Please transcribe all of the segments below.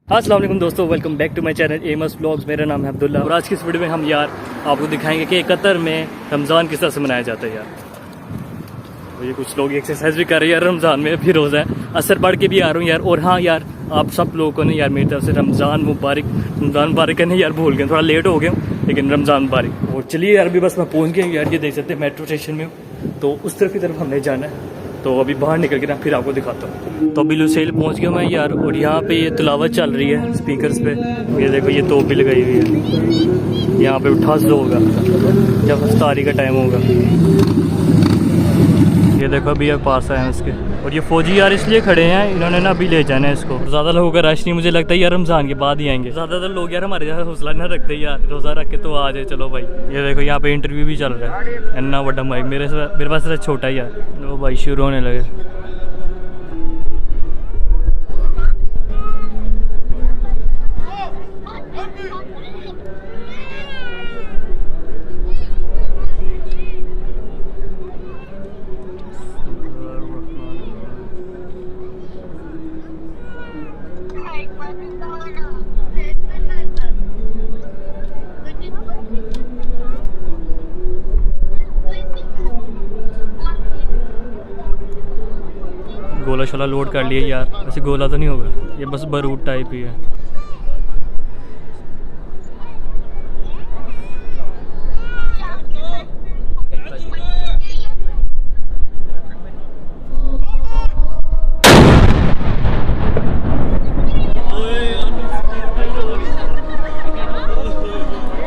अस्सलाम वालेकुम दोस्तों, welcome back to my channel ems vlogs. मेरा नाम है अब्दुल्ला और आज की इस वीडियो में हम यार आपको दिखाएंगे कि कतर में रमज़ान किस तरह से मनाया जाता है। यार तो ये कुछ लोग एक्सरसाइज भी कर रहे हैं यार, रमज़ान में भी रोज़ा है, असर पढ़ के भी आ रहा हूँ यार। और हाँ यार, आप सब लोगों को ने यार मेरी तरफ से रमज़ान मुबारक करने यार भूल गए, थोड़ा लेट हो गया लेकिन रमज़ान मुबारक। और चलिए यार, अभी बस मैं पहुँच गया यार, ये देख सकते हैं मेट्रो स्टेशन में हूँ, तो उस तरफ की तरफ हमने जाना है। तो अभी बाहर निकल के ना फिर आपको दिखाता हूँ। तो अभी लुसेल पहुँच गया मैं यार, और यहाँ पे ये तिलावत चल रही है स्पीकर्स पे। ये देखो, ये तोप भी लगाई हुई है। यहाँ पे ठस होगा जब इफ्तारी का टाइम होगा। ये देखो अभी ये पास आए हैं उसके, और ये फौजी यार इसलिए खड़े हैं, इन्होंने ना अभी ले जाना है इसको। ज़्यादा लोगों का रश नहीं, मुझे लगता है यार रमज़ान के बाद ही आएंगे। ज़्यादातर लोग यार हमारे जैसा हौसला ना रखते यार, रोज़ा रख के तो आ जाए चलो भाई। ये देखो यहाँ पे इंटरव्यू भी चल रहा है, इतना बड़ा माइक मेरे पास छोटा ही यार। लो भाई शुरू होने लगे। गोला शोला लोड कर लिया यार, वैसे गोला तो नहीं होगा, ये बस बारूद टाइप ही है।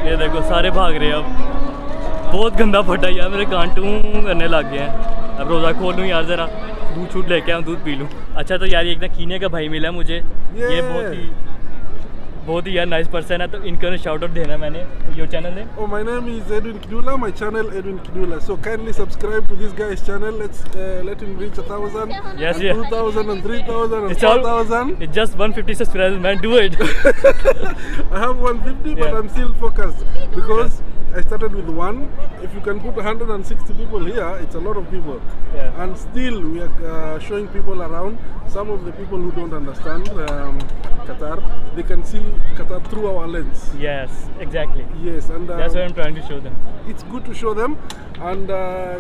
ये देखो सारे भाग रहे हैं अब, बहुत गंदा फटा यार, मेरे कान टू करने लग गए हैं। अब रोज़ा खोल लूँ यार, ज़रा दूध छूट लेके आऊँ, दूध पी लूँ। अच्छा तो यार, एक ना कीने का भाई मिला मुझे, ये बहुत ही यार नाइस पर्सन है, तो इनको शाउट आउट देना मैंने। योर चैनल है? Oh, my name is Edwin Kidula. My channel Edwin Kidula. So kindly subscribe to this guy's channel. Let him reach 1,000, Yes, and yeah. 2,000, and 3,000, and It's all- 4,000. It's just 150 subscribers, man. Do it. I have 150, but Yeah. I'm still focused because I started with one. If you can put 160 people here, it's a lot of people. Yeah. And still we are showing people around. Some of the people who don't understand Qatar, they can see Qatar through our lens. Yes, exactly. Yes, and That's what I'm trying to show them. it's good to show them. And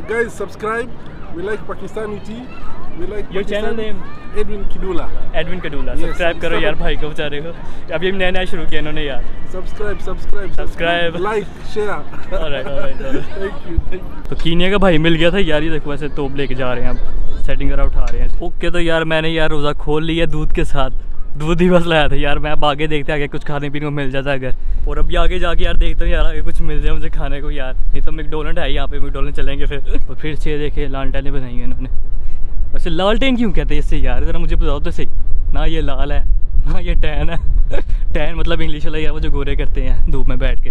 guys, subscribe. We like Pakistani tea. We like Your channel name? Edwin Kidula. Edwin Kidula. Yes, subscribe करो subscribe. यार भाई को, बेचारे को अभी नया शुरू किया इन्होंने यार। Subscribe. Like, share. Alright. Thank you. तो कीनिया का भाई मिल गया था यार, ये देखो ऐसे तोप लेके जा रहे हैं, अब सेटिंग करा उठा रहे हैं। ओके तो यार मैंने यार रोज़ा खोल लिया दूध के साथ, दूध ही बस लाया था यार मैं। अब आगे देखते आगे कुछ खाने पीने को मिल जाता है अगर, और अभी आगे जाके यार देखता हूँ यार आगे कुछ मिल जाए मुझे खाने को यार। नहीं तो मैकडोनल्ड है यहाँ पे, मैकडोनल्ड चलेंगे फिर। और फिर से देखे लालटेनें बनाई हैं इन्होंने। वैसे लालटेन क्यों कहते हैं इससे यार, ज़रा मुझे बताओ तो सही। ना ये लाल है ना ये टैन है। टैन मतलब इंग्लिश वाला यार, वो जो गोरे करते हैं धूप में बैठ के,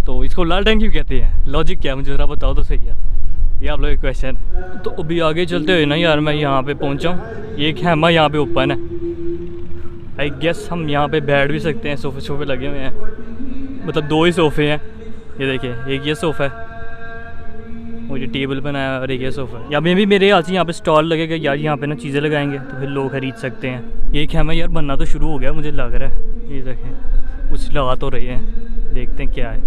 तो इसको लालटेन क्यों कहते हैं? लॉजिक क्या है मुझे ज़रा बताओ तो सही यार, ये आप लोग एक क्वेश्चन है। तो अभी आगे चलते हुए ना यार मैं यहाँ पे पहुँचा हूँ, ये खेमा यहाँ पे ओपन है। आई गेस हम यहाँ पे बैठ भी सकते हैं, सोफे लगे हुए हैं, मतलब 2 ही सोफ़े हैं। ये देखिए, एक ये सोफ़ा है और ये टेबल बनाया है, और एक ये सोफ़ा है। या में भी मेरे ख्याल से यहाँ पे स्टॉल लगेगा यार, यहाँ पे ना चीज़ें लगाएंगे तो फिर लोग खरीद सकते हैं। ये खेमा यार बनना तो शुरू हो गया मुझे लग रहा है। ये देखें कुछ लगा तो रहे हैं, देखते हैं क्या है।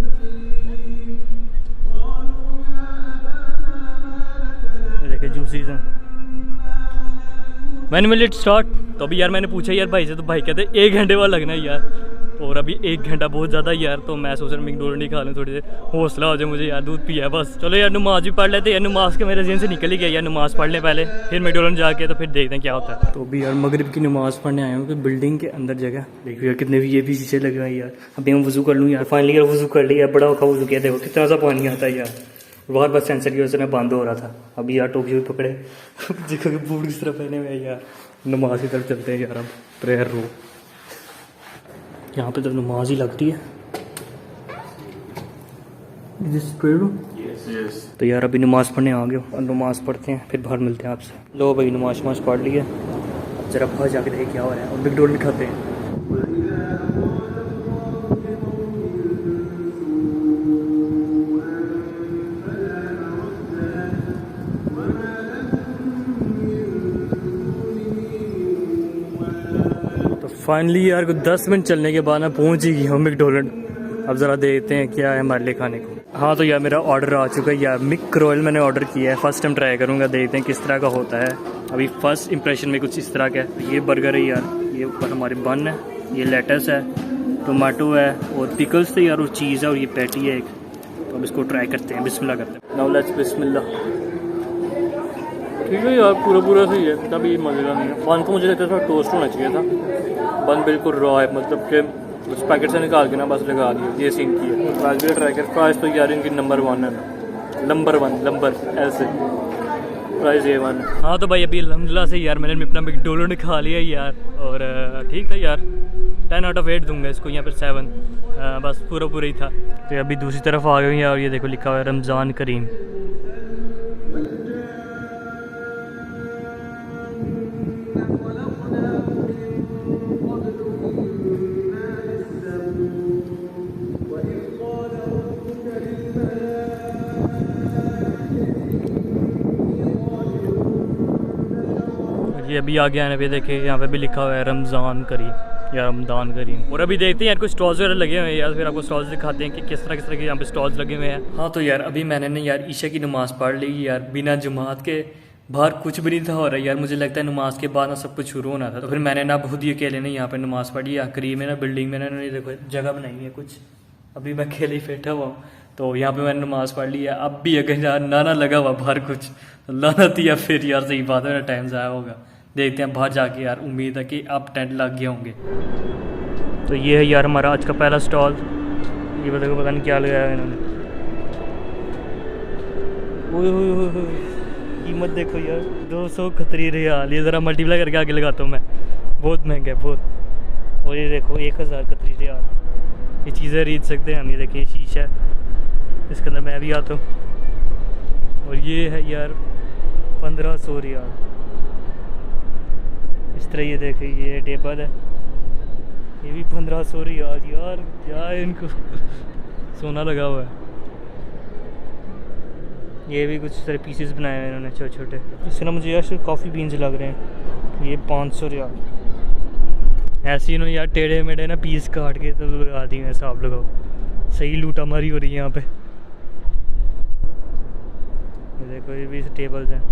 देखे जूसीज हैं। मैंने लेट स्टार्ट। तो अभी यार मैंने पूछा यार भाई से, तो भाई कहते 1 घंटे बाद लगना है यार, और अभी 1 घंटा बहुत ज़्यादा यार। तो मैं सोच रहा मैकडोनल्ड ही खा लूँ, थोड़ी देर हौसला हो जाए मुझे यार, दूध पिया है बस। चलो यार नमाज भी पढ़ लेते हैं, नमाज के मेरे जेन से निकल ही गया यार, नमाज़ पढ़ लें पहले, फिर मैकडोनल्ड जाके तो फिर देखते हैं क्या होता है। तो अभी यार मगरिब की नमाज़ पढ़ने आया हूँ कि बिल्डिंग के अंदर जगह देखिए यार, कितने भी ये भी शीशे लगे हुए हैं यार। अभी हम वज़ू कर लूँ यार, फाइनली यार वज़ू कर लिया, बड़ा औखा वज़ू किया, देखो कितना सा पानी आता है यार। बार बार सेंसर की वजह से बंद हो रहा था। अभी यार टोपी भी पकड़े देखो कि बूट किस तरह पहने हुए हैं यार। नमाज की तरफ चलते हैं यार, अब प्रेयर रूम, यहाँ पे तो नमाज ही लगती है। Prayer room? Yes. तो यार अभी नमाज़ पढ़ने आ गए हो, और नमाज़ पढ़ते हैं फिर बाहर मिलते हैं आपसे। लो भाई नमाज पढ़ लिया, अब जरा बाहर जाके देखें क्या हो रहा है, और मैकडोनल्ड खाते हैं। फाइनली यार कुछ 10 मिनट चलने के बाद मैं पहुंच ही गया हूँ मैकडोनल्ड। अब ज़रा देखते हैं क्या है हमारे लिए खाने को। हाँ तो यार मेरा ऑर्डर आ चुका है यार, मिक-रोल मैंने ऑर्डर किया है। फर्स्ट टाइम ट्राई करूँगा, देखते हैं किस तरह का होता है। अभी फर्स्ट इंप्रेशन में कुछ इस तरह का है। ये बर्गर है यार, ये ऊपर हमारे बन है, ये लेटस है, टोमेटो है और पिकल्स थे यार, और चीज़ है और ये पैटी है एक। तो अब इसको ट्राई करते हैं, बिस्मिल्लाह करते हैं। नाउ लेट्स बिस्मिल्लाह। ठीक है यार, पूरा सही है, तभी मज़े का नहीं है। बन तो मुझे लगता था टोस्ट होना चाहिए था, बन बिल्कुल रॉ है, मतलब कि उस पैकेट से निकाल के ना बस लगा दिया। ये सीन की है। फ्राइज भी ट्राई कर, फ्राइज तो यार इनकी नंबर 1 है ना, नंबर ऐसे प्राइस ये 1। हाँ तो भाई अभी अल्हम्दुलिल्लाह से यार मैंने अपना मैकडोनल्ड खा लिया यार, और ठीक था यार, 10 आउट ऑफ 8 दूंगा इसको, यहाँ पर 7 बस पूरा ही था। तो अभी दूसरी तरफ आ गए यार, ये देखो लिखा हुआ है रमज़ान करीम। ये अभी आगे आने पे देखे यहाँ पे भी लिखा हुआ है रमज़ान करीम या रमज़ान करीम। और अभी देखते हैं यार कुछ स्टॉल्स वगैरह लगे हुए हैं यार, फिर आपको स्टॉल्स दिखाते हैं कि किस तरह के यहाँ पे स्टॉल्स लगे हुए हैं। हाँ तो यार अभी मैंने ना यार ईशा की नमाज़ पढ़ ली यार, बिना जमात के। बाहर कुछ भी नहीं था हो रहा यार, मुझे लगता है नमाज के बाद ना सब कुछ शुरू होना था। तो फिर मैंने ना खुद ही अकेले ने यहाँ पे नमाज़ पढ़ी या करीब में ना बिल्डिंग में ना देखो जगह बनाई है कुछ, अभी मैं अकेले ही बैठा हुआ हूँ। तो यहाँ पे मैंने नमाज़ पढ़ ली है। अब भी अगर यार नाना लगा हुआ बाहर कुछ लानत या फिर यार सही बात है, मेरा टाइम ज़ाया होगा। देखते हैं बाहर जाके यार, उम्मीद है कि अब टेंट लग गए होंगे। तो ये है यार हमारा आज का पहला स्टॉल। ये पता नहीं क्या लगाया है इन्होंने। कीमत देखो यार, 231 रियाल। ये ज़रा मल्टीप्लाई करके आगे लगाता हूँ मैं, बहुत महंगा है बहुत। और ये देखो 1031 रियाल। ये चीज़ें खरीद सकते हैं हम। ये देखिए शीशा है, इसके अंदर मैं भी आता हूँ। और ये है यार 1500 रियाल। इस तरह ये देखे, ये टेबल है, ये भी 1500 रियाल। यार क्या है, इनको सोना लगा हुआ है। ये भी कुछ तरह पीसेस बनाए हैं इन्होंने छोटे छोटे। इससे ना मुझे यार कॉफ़ी बीन्स लग रहे हैं। ये 500 रियाल। ऐसे इन्होंने यार टेढ़े मेढ़े ना पीस काट के तो लगा दिए हैं। हिसाब लगाओ, सही लूटा मारी हो रही है यहाँ पे। ये देखो ये भी टेबल्स हैं,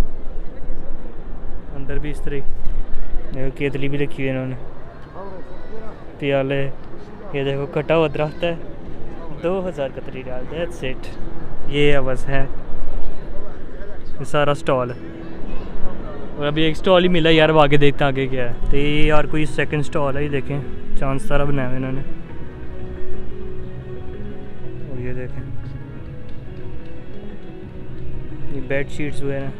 अंदर भी इस तरह देखो केतली भी रखी हुई है इन्होंने, प्याले। ये देखो कटा हुआ दरख्त है, 2031 रियाल। That's it. ये है बस है, ये सारा स्टॉल है। और अभी एक स्टॉल ही मिला यार, अब आगे देखते हैं आगे क्या है। तो ये यार कोई सेकंड स्टॉल है, ये देखें चांद तारा बनाया हुआ इन्होंने। और ये देखें ये बेड शीट्स हुए हैं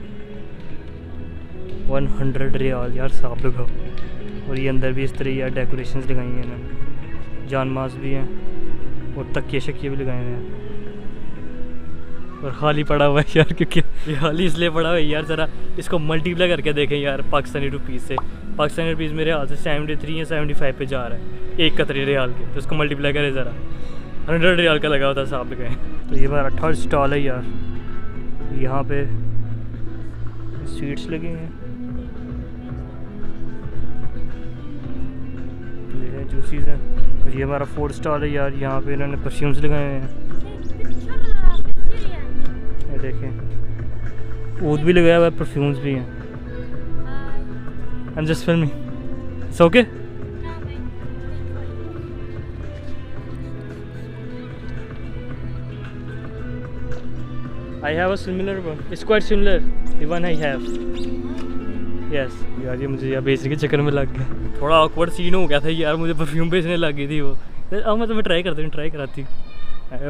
100 रियाल यार, साफ लगाओ। और ये अंदर भी इस तरह यार डेकोरेशंस लगाई हैं इन्होंने, जानमाज भी हैं और तकिए शकिए भी लगाए हुए हैं। और खाली पड़ा हुआ है यार, क्योंकि ये खाली इसलिए पड़ा हुआ है यार, ज़रा इसको मल्टीप्लाई करके देखें यार पाकिस्तानी रुपीज़ से। पाकिस्तानी रुपीज़ मेरे हाथ से 73 या 75 पे जा रहा है, 31 रियाल के। तो इसको मल्टीप्लाई करें ज़रा, 100 रियाल का लगा होता है, साफ लगाएँ। तो ये हमारा थर्ड स्टॉल है यार, यहाँ पे स्वीट्स लगे हैं, जूसीज हैं। और ये हमारा फोर्थ स्टॉल है यार, यहाँ पे इन्होंने परफ्यूम्स लगाए हुए हैं। ये देखें ऊद भी लगाया हुआ है, परफ्यूम्स भी हैं। I am just filming, it's okay. I have a similar one. It's quite similar, the one I have. Yes. यार ये मुझे यार बेचने के चक्कर में लग गया, थोड़ा awkward सीन हो गया था यार, मुझे परफ्यूम बेचने लग गई थी वो। अब मैं तुम्हें ट्राई करती हूँ, ट्राई कराती हूँ।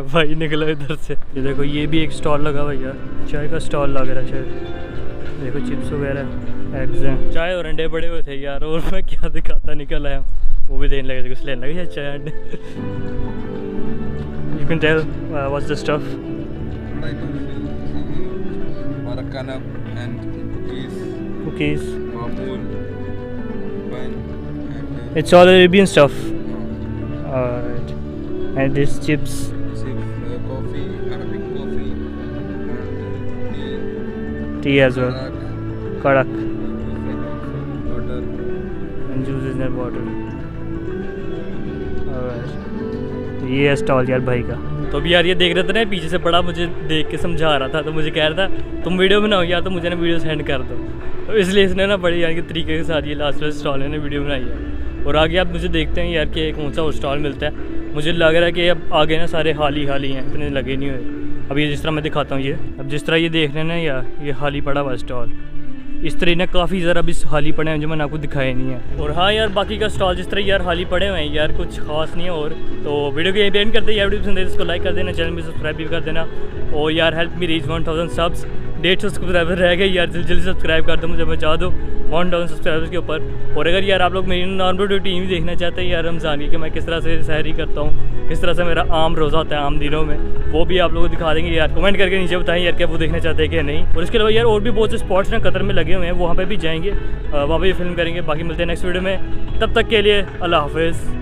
भाई निकलो इधर से। ये देखो ये भी एक स्टॉल लगा हुआ यार, चाय का स्टॉल लग रहा है शायद। देखो चिप्स वगैरह, एग्स हैं, चाय और अंडे बड़े हुए थे यार। और मैं क्या दिखाता निकल आया, वो भी देने लगे थे, कुछ लेने लगे चाय अंडे। You can tell what's the stuff. Maracanap and Cookies. Mamoon, bun, and It's all Arabian stuff. Alright. And this chips. coffee, Arabic coffee, Tea as well. Karak. water. And juices and water. ये है stall यार भाई का। तो अभी यार ये देख रहे थे ना, पीछे से बड़ा मुझे देख के समझा रहा था, तो मुझे कह रहा था तुम वीडियो बनाओ यार, तो मुझे ना वीडियो सेंड कर दो। तो इसलिए इसने ना बड़ी यार के तरीके के साथ ये लास्ट वाले स्टॉल ने वीडियो बनाई है। और आगे आप मुझे देखते हैं यार कि कौन सा और स्टॉल मिलता है। मुझे लग रहा है कि अब आगे ना सारे हाली हैं, इतने लगे नहीं हुए। अब ये जिस तरह मैं दिखाता हूँ, ये अब जिस तरह ये देख रहे हैं ना यार, ये खाली पड़ा हुआ स्टॉल, इस तरह ना काफ़ी ज़रा अभी खाली पड़े हैं जो मैंने आपको दिखाए नहीं है। और हाँ यार बाकी का स्टॉल जिस तरह यार खाली पड़े हुए हैं यार, कुछ खास नहीं है। और तो वीडियो को यहीं पे एंड करते हैं यार। वीडियो पसंद है इसको लाइक कर देना, चैनल में सब्सक्राइब भी कर देना। और यार help me reach 1000 subs, 150 subscriber रह गए यार, जल्दी सब्सक्राइब कर दो, मुझे बचा दो 1000 सब्सक्राइबर्स के ऊपर। और अगर यार आप लोग मेरी नॉर्मल रूटीन भी देखना चाहते हैं यार रमज़ान की, कि मैं किस तरह से सहरी करता हूँ, किस तरह से मेरा आम रोज़ा होता है आम दिनों में, वो भी आप लोगों को दिखा देंगे यार। कमेंट करके नीचे बताएं यार क्या वो देखना चाहते हैं कि नहीं। और इसके अलावा यार और भी बहुत से स्पॉट्स ना कतर में लगे हुए हैं, वहाँ पर भी जाएंगे, वहाँ पर भी फिल्म करेंगे। बाकी मिलते हैं नेक्स्ट वीडियो में, तब तक के लिए अल्लाह हाफिज़।